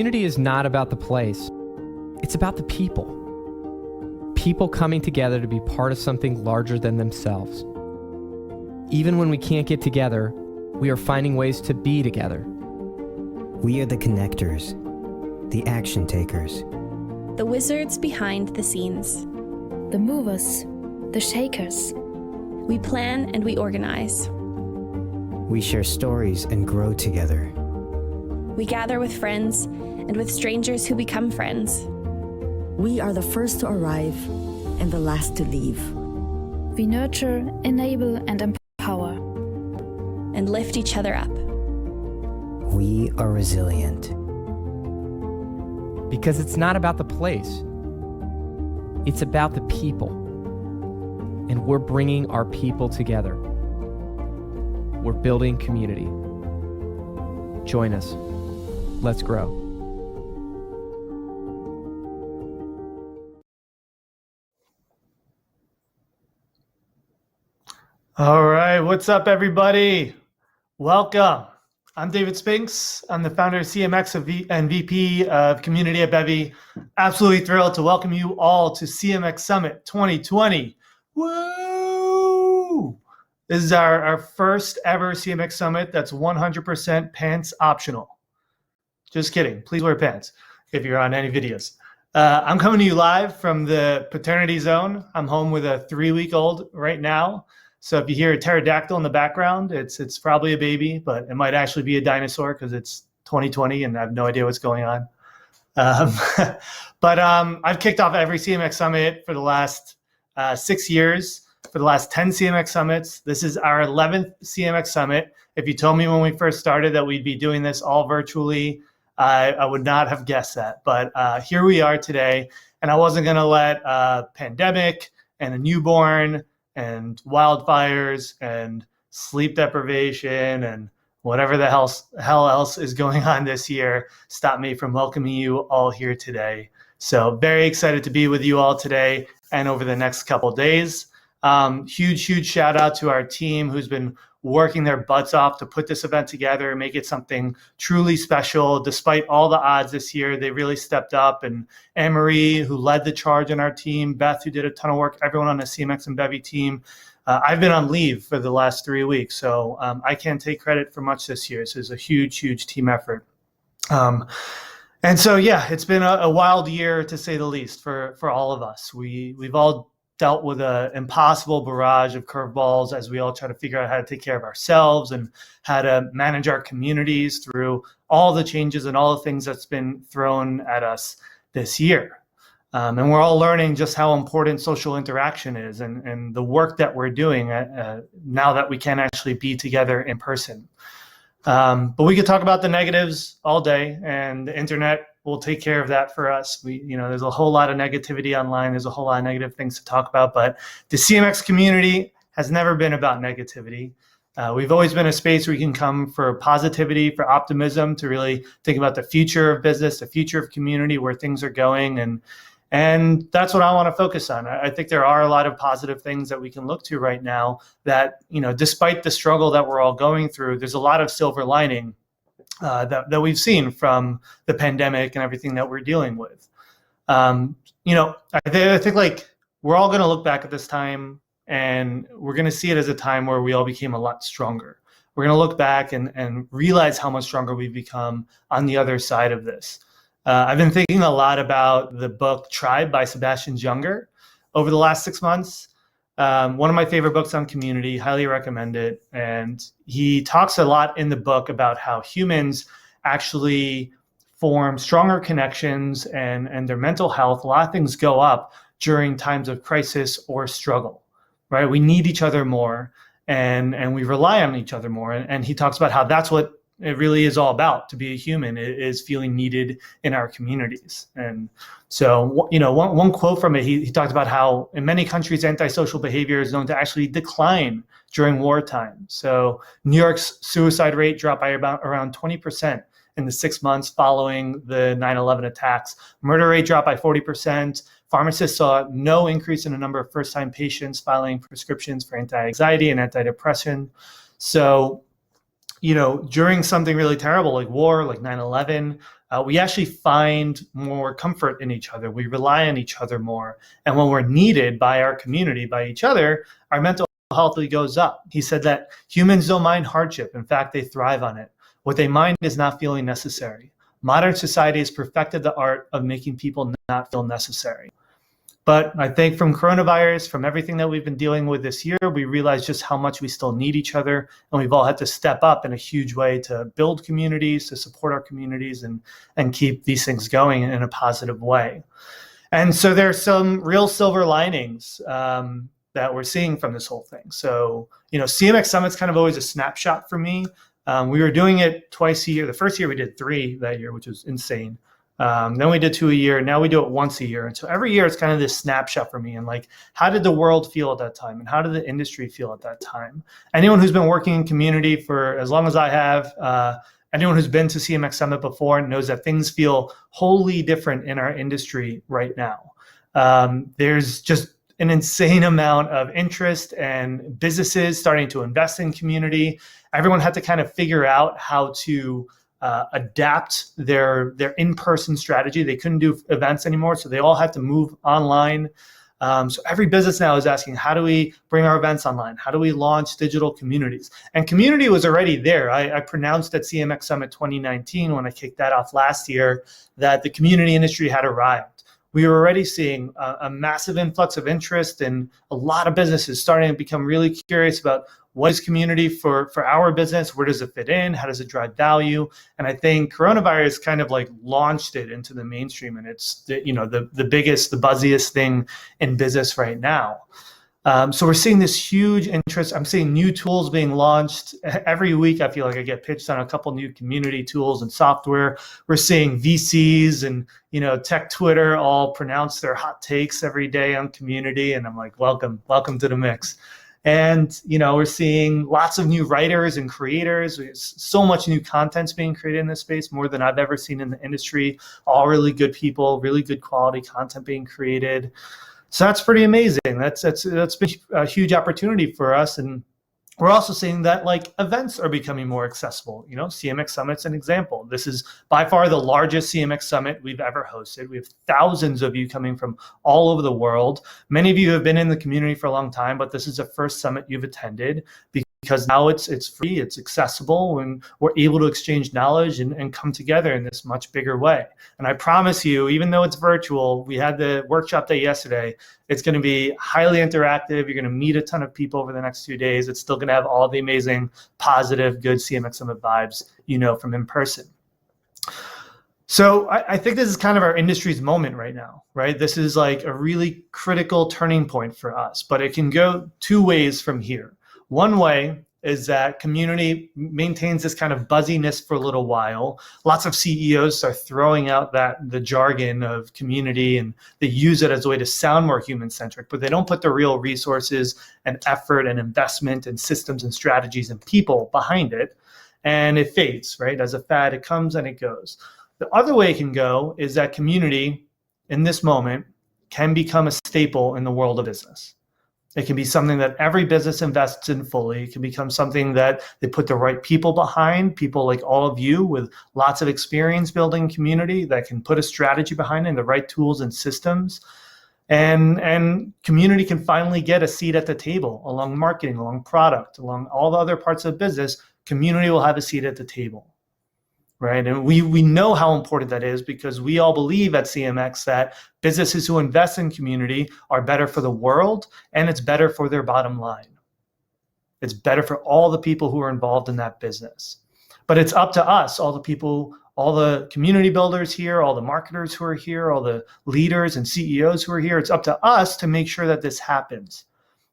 Community is not about the place. It's about the people. People coming together to be part of something larger than themselves. Even when we can't get together, we are finding ways to be together. We are the connectors, the action takers. The wizards behind the scenes. The movers, the shakers. We plan and we organize. We share stories and grow together. We gather with friends and with strangers who become friends. We are the first to arrive and the last to leave. We nurture, enable, and empower. And lift each other up. We are resilient. Because it's not about the place. It's about the people. And we're bringing our people together. We're building community. Join us. Let's grow. All right, what's up, everybody? Welcome. I'm David Spinks. I'm the founder of CMX and VP of Community at Bevy. Absolutely thrilled to welcome you all to CMX Summit 2020. Woo! This is our first ever CMX Summit that's 100% pants optional. Just kidding. Please wear pants if you're on any videos. I'm coming to you live from the paternity zone. I'm home with a 3-week-old right now. So if you hear a pterodactyl in the background, it's probably a baby, but it might actually be a dinosaur because it's 2020 and I have no idea what's going on. But I've kicked off every CMX Summit for the last 6 years, for the last 10 CMX Summits. This is our 11th CMX Summit. If you told me when we first started that we'd be doing this all virtually, I would not have guessed that. But here we are today, and I wasn't going to let a pandemic and a newborn and wildfires and sleep deprivation and whatever the hell else is going on this year stop me from welcoming you all here today. So very excited to be with you all today and over the next couple of days. Huge shout out to our team who's been working their butts off to put this event together and make it something truly special. Despite all the odds this year, they really stepped up. And Anne-Marie, who led the charge on our team, Beth, who did a ton of work, everyone on the CMX and Bevy team. I've been on leave for the last 3 weeks, so I can't take credit for much this year. So it's a huge team effort. And so, yeah, it's been a wild year, to say the least, for all of us. We've all dealt with an impossible barrage of curveballs as we all try to figure out how to take care of ourselves and how to manage our communities through all the changes and all the things that's been thrown at us this year. And we're all learning just how important social interaction is and the work that we're doing now that we can actually be together in person. But we could talk about the negatives all day, and the internet will take care of that for us. There's a whole lot of negativity online. There's a whole lot of negative things to talk about, but the CMX community has never been about negativity. We've always been a space where we can come for positivity, for optimism, to really think about the future of business, the future of community, where things are going. And that's what I want to focus on. I think there are a lot of positive things that we can look to right now that, despite the struggle that we're all going through, there's a lot of silver lining that we've seen from the pandemic and everything that we're dealing with. I think like we're all going to look back at this time and we're going to see it as a time where we all became a lot stronger. We're going to look back and realize how much stronger we've become on the other side of this. I've been thinking a lot about the book Tribe by Sebastian Junger over the last 6 months. One of my favorite books on community, highly recommend it. And he talks a lot in the book about how humans actually form stronger connections and their mental health. A lot of things go up during times of crisis or struggle, right? We need each other more and we rely on each other more. And he talks about how that's what it really is all about. To be a human is feeling needed in our communities. And so, one quote from it, he talked about how in many countries, antisocial behavior is known to actually decline during wartime. So New York's suicide rate dropped by around 20% in the 6 months following the 9/11 attacks. Murder rate dropped by 40%. Pharmacists saw no increase in the number of first-time patients filing prescriptions for anti-anxiety and antidepressant. So, during something really terrible like war, like 9/11, we actually find more comfort in each other. We rely on each other more. And when we're needed by our community, by each other, our mental health goes up. He said that humans don't mind hardship. In fact, they thrive on it. What they mind is not feeling necessary. Modern society has perfected the art of making people not feel necessary. But I think from coronavirus, from everything that we've been dealing with this year, we realize just how much we still need each other. And we've all had to step up in a huge way to build communities, to support our communities, and keep these things going in a positive way. And so there's some real silver linings that we're seeing from this whole thing. So, CMX Summit's kind of always a snapshot for me. We were doing it twice a year. The first year we did 3 that year, which was insane. Then we did 2 a year. Now we do it once a year. And so every year it's kind of this snapshot for me. And like, how did the world feel at that time? And how did the industry feel at that time? Anyone who's been working in community for as long as I have, anyone who's been to CMX Summit before knows that things feel wholly different in our industry right now. There's just an insane amount of interest and businesses starting to invest in community. Everyone had to kind of figure out how to adapt their in-person strategy. They couldn't do events anymore, so they all had to move online. So every business now is asking, how do we bring our events online? How do we launch digital communities? And community was already there. I pronounced at CMX Summit 2019, when I kicked that off last year, that the community industry had arrived. We were already seeing a massive influx of interest, and a lot of businesses starting to become really curious about what is community for our business? Where does it fit in? How does it drive value? And I think coronavirus kind of like launched it into the mainstream, and it's the biggest, the buzziest thing in business right now. So we're seeing this huge interest. I'm seeing new tools being launched every week. I feel like I get pitched on a couple new community tools and software. We're seeing VCs and tech Twitter all pronounce their hot takes every day on community, and I'm like, welcome to the mix. And we're seeing lots of new writers and creators. There's so much new content's being created in this space, more than I've ever seen in the industry. All really good people, really good quality content being created. So that's pretty amazing. That's been a huge opportunity for us. And we're also seeing that like events are becoming more accessible. CMX Summit's an example. This is by far the largest CMX Summit we've ever hosted. We have thousands of you coming from all over the world. Many of you have been in the community for a long time, but this is the first summit you've attended because now it's free, it's accessible, and we're able to exchange knowledge and come together in this much bigger way. And I promise you, even though it's virtual, we had the workshop day yesterday, it's going to be highly interactive. You're going to meet a ton of people over the next 2 days. It's still going to have all the amazing, positive, good CMX Summit vibes, from in person. So I think this is kind of our industry's moment right now, right? This is like a really critical turning point for us, but it can go 2 ways from here. One way is that community maintains this kind of buzziness for a little while. Lots of CEOs start throwing out the jargon of community, and they use it as a way to sound more human-centric, but they don't put the real resources and effort and investment and systems and strategies and people behind it. And it fades, right? As a fad, it comes and it goes. The other way it can go is that community in this moment can become a staple in the world of business. It can be something that every business invests in fully. It can become something that they put the right people behind, people like all of you with lots of experience building community that can put a strategy behind it and the right tools and systems. And community can finally get a seat at the table along marketing, along product, along all the other parts of business. Community will have a seat at the table. Right. And we know how important that is because we all believe at CMX that businesses who invest in community are better for the world, and it's better for their bottom line. It's better for all the people who are involved in that business. But it's up to us, all the people, all the community builders here, all the marketers who are here, all the leaders and CEOs who are here. It's up to us to make sure that this happens.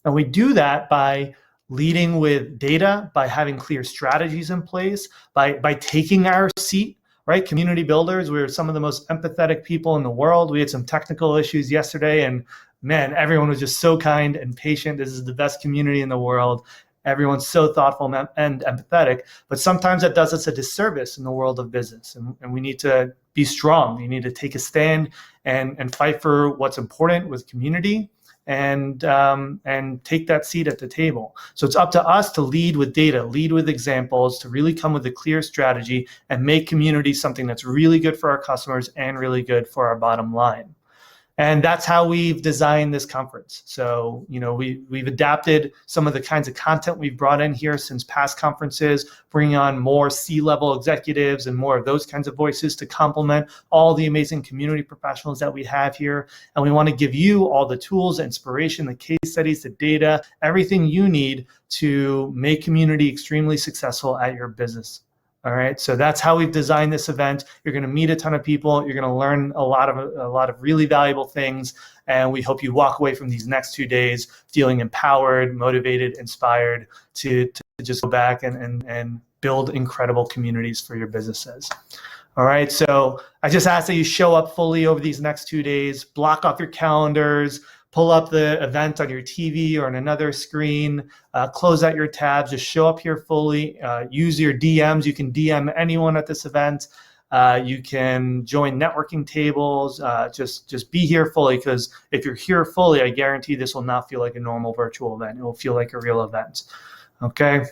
And we do that by leading with data, by having clear strategies in place, by taking our seat, right? Community builders, we're some of the most empathetic people in the world. We had some technical issues yesterday, and man, everyone was just so kind and patient. This is the best community in the world. Everyone's so thoughtful and empathetic, but sometimes that does us a disservice in the world of business. And we need to be strong. You need to take a stand and fight for what's important with community and take that seat at the table. So it's up to us to lead with data, lead with examples, to really come with a clear strategy and make community something that's really good for our customers and really good for our bottom line. And that's how we've designed this conference. So, we've adapted some of the kinds of content we've brought in here since past conferences, bringing on more C-level executives and more of those kinds of voices to complement all the amazing community professionals that we have here. And we want to give you all the tools, the inspiration, the case studies, the data, everything you need to make community extremely successful at your business. All right, so that's how we've designed this event. You're going to meet a ton of people. You're going to learn a lot of really valuable things, and we hope you walk away from these next 2 days feeling empowered, motivated, inspired to just go back and build incredible communities for your businesses. All right, so I just ask that you show up fully over these next 2 days. Block off your calendars. Pull up the event on your TV or on another screen, close out your tabs, just show up here fully, use your DMs. You can DM anyone at this event. You can join networking tables, just be here fully, because if you're here fully, I guarantee this will not feel like a normal virtual event. It will feel like a real event, okay?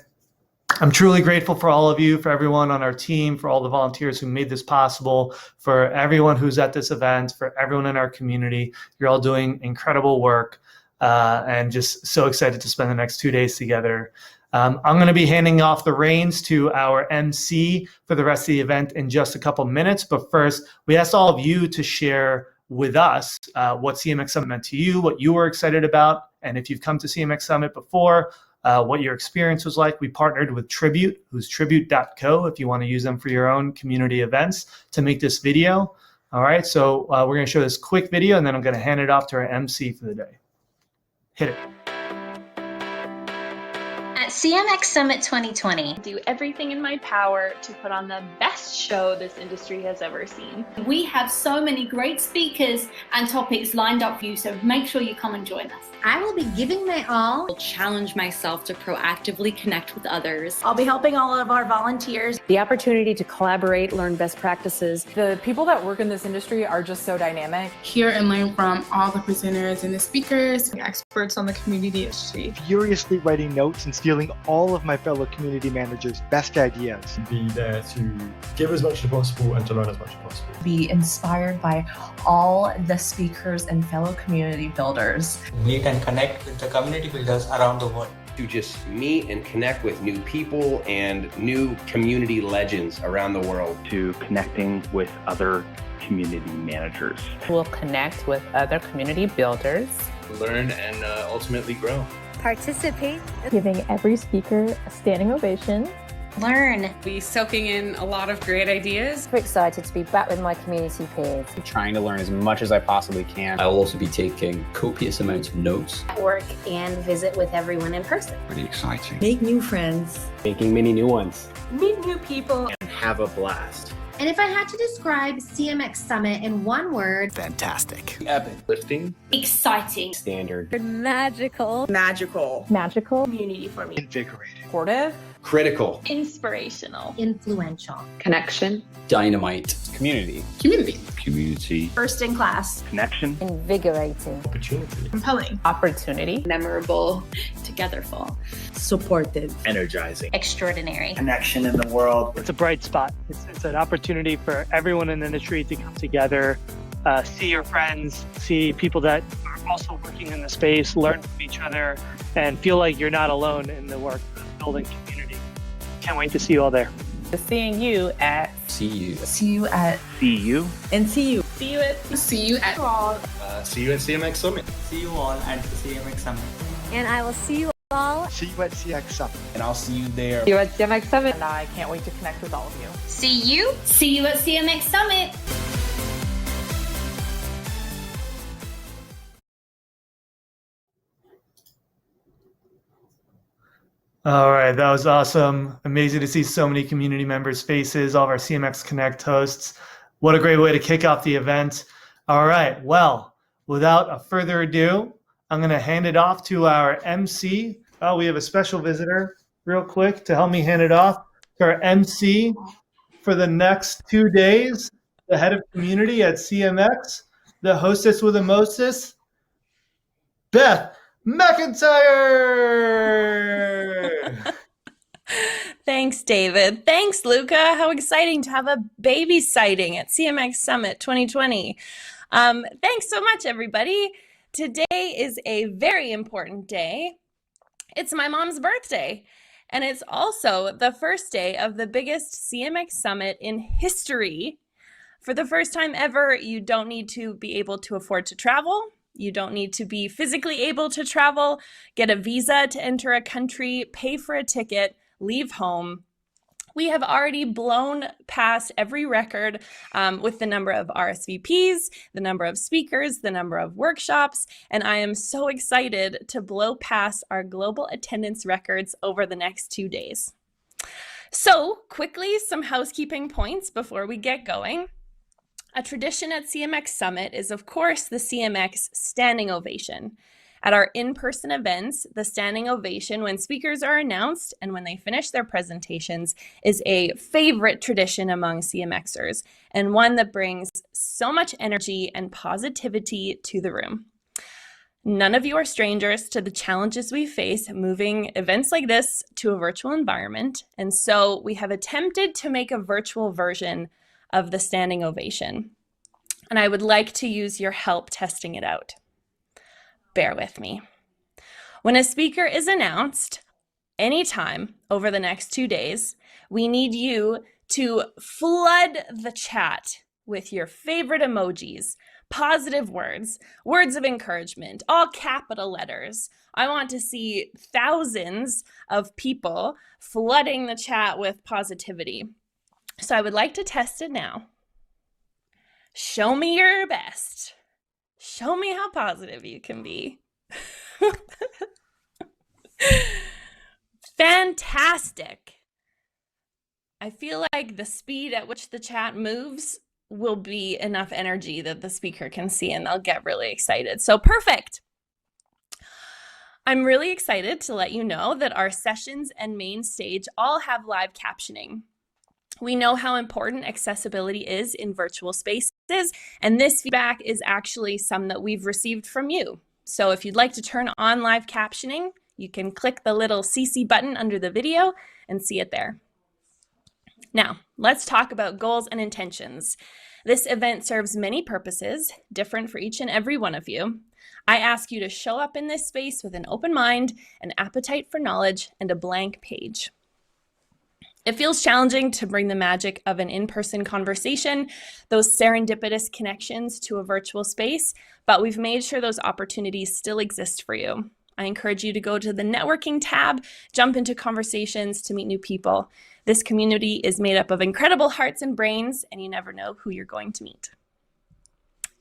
I'm truly grateful for all of you, for everyone on our team, for all the volunteers who made this possible, for everyone who's at this event, for everyone in our community. You're all doing incredible work, and just so excited to spend the next 2 days together. I'm going to be handing off the reins to our MC for the rest of the event in just a couple minutes. But first, we asked all of you to share with us what CMX Summit meant to you, what you were excited about, and if you've come to CMX Summit before, what your experience was like. We partnered with Tribute, who's tribute.co, if you want to use them for your own community events, to make this video. All right, so we're going to show this quick video, and then I'm going to hand it off to our MC for the day. Hit it. At CMX Summit 2020, do everything in my power to put on the best show this industry has ever seen. We have so many great speakers and topics lined up for you, so make sure you come and join us. I will be giving my all. I'll challenge myself to proactively connect with others. I'll be helping all of our volunteers. The opportunity to collaborate, learn best practices. The people that work in this industry are just so dynamic. Hear and learn from all the presenters and the speakers, and experts on the community industry. Furiously writing notes and stealing all of my fellow community managers' best ideas. Be there to give as much as possible and to learn as much as possible. Be inspired by all the speakers and fellow community builders. Meet and connect with the community builders around the world. To just meet and connect with new people and new community legends around the world. To connecting with other community managers. We'll connect with other community builders. Learn and ultimately grow. Participate. Giving every speaker a standing ovation. Learn. Be soaking in a lot of great ideas. I'm excited to be back with my community peers. I'm trying to learn as much as I possibly can. I'll also be taking copious amounts of notes. Work and visit with everyone in person. Really exciting. Make new friends. Making many new ones. Meet new people. And have a blast. And if I had to describe CMX Summit in one word: fantastic. Epic. Lifting. Exciting. Standard. Magical. Magical. Magical. Community for me. Invigorating. Supportive. Critical. Inspirational. Influential. Connection. Dynamite. Community. Community. Community. First in class. Connection. Invigorating. Opportunity. Compelling. Opportunity. Memorable. Togetherful. Supportive. Energizing. Extraordinary. Connection in the world. It's a bright spot. It's an opportunity for everyone in the industry to come together, see your friends, see people that are also working in the space, learn from each other, and feel like you're not alone in the work of building community. Can't wait to see you all there. Seeing you at CU. See you at CU. And see you. See you at See you at CMX Summit. See you all at the CMX Summit. And I will see you all. See you at CX Summit. And I'll see you there. See you at CMX Summit. And I can't wait to connect with all of you. See you. See you at CMX Summit. All right, that was awesome. Amazing to see so many community members' faces, all of our CMX Connect hosts. What a great way to kick off the event. All right, well, without a further ado, I'm going to hand it off to our MC. Oh, we have a special visitor real quick to help me hand it off to our MC for the next 2 days, the head of community at CMX, the hostess with the mostest, Beth McIntyre. Thanks, David. Thanks, Luca. How exciting to have a baby sighting at CMX Summit 2020. Thanks so much, everybody. Today is a very important day. It's my mom's birthday, and it's also the first day of the biggest CMX Summit in history. For the first time ever, you don't need to be able to afford to travel. You don't need to be physically able to travel, get a visa to enter a country, pay for a ticket, leave home. We have already blown past every record with the number of RSVPs, the number of speakers, the number of workshops, and I am so excited to blow past our global attendance records over the next 2 days. So quickly, some housekeeping points before we get going. A tradition at CMX Summit is, of course, the CMX standing ovation. At our in-person events, the standing ovation when speakers are announced and when they finish their presentations is a favorite tradition among CMXers and one that brings so much energy and positivity to the room. None of you are strangers to the challenges we face moving events like this to a virtual environment, and so we have attempted to make a virtual version of the standing ovation, and I would like to use your help testing it out. Bear with me. When a speaker is announced, anytime over the next 2 days, we need you to flood the chat with your favorite emojis, positive words, words of encouragement, all capital letters. I want to see thousands of people flooding the chat with positivity. So I would like to test it now. Show me your best. Show me how positive you can be. Fantastic. I feel like the speed at which the chat moves will be enough energy that the speaker can see and they'll get really excited. So perfect. I'm really excited to let you know that our sessions and main stage all have live captioning. We know how important accessibility is in virtual spaces, and this feedback is actually some that we've received from you. So if you'd like to turn on live captioning, you can click the little CC button under the video and see it there. Now, let's talk about goals and intentions. This event serves many purposes, different for each and every one of you. I ask you to show up in this space with an open mind, an appetite for knowledge, and a blank page. It feels challenging to bring the magic of an in-person conversation, those serendipitous connections to a virtual space, but we've made sure those opportunities still exist for you. I encourage you to go to the networking tab, jump into conversations to meet new people. This community is made up of incredible hearts and brains, and you never know who you're going to meet.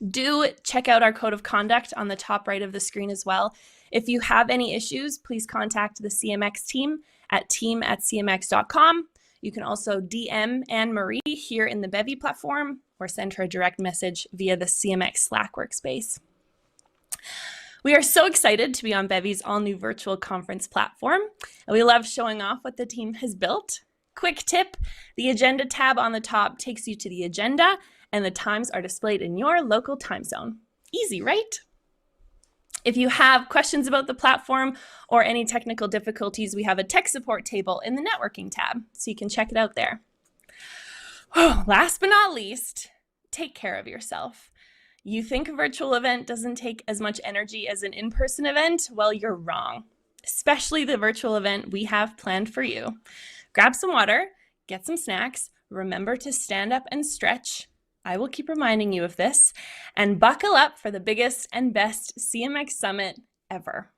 Do check out our code of conduct on the top right of the screen as well. If you have any issues, please contact the CMX team at team@cmx.com. You can also DM Anne-Marie here in the Bevy platform or send her a direct message via the CMX Slack workspace. We are so excited to be on Bevy's all-new virtual conference platform, and we love showing off what the team has built. Quick tip, the agenda tab on the top takes you to the agenda, and the times are displayed in your local time zone. Easy, right? If you have questions about the platform or any technical difficulties, we have a tech support table in the networking tab, so you can check it out there. Last but not least, take care of yourself. You think a virtual event doesn't take as much energy as an in-person event? Well, you're wrong, especially the virtual event we have planned for you. Grab some water, get some snacks, remember to stand up and stretch. I will keep reminding you of this, and buckle up for the biggest and best CMX Summit ever.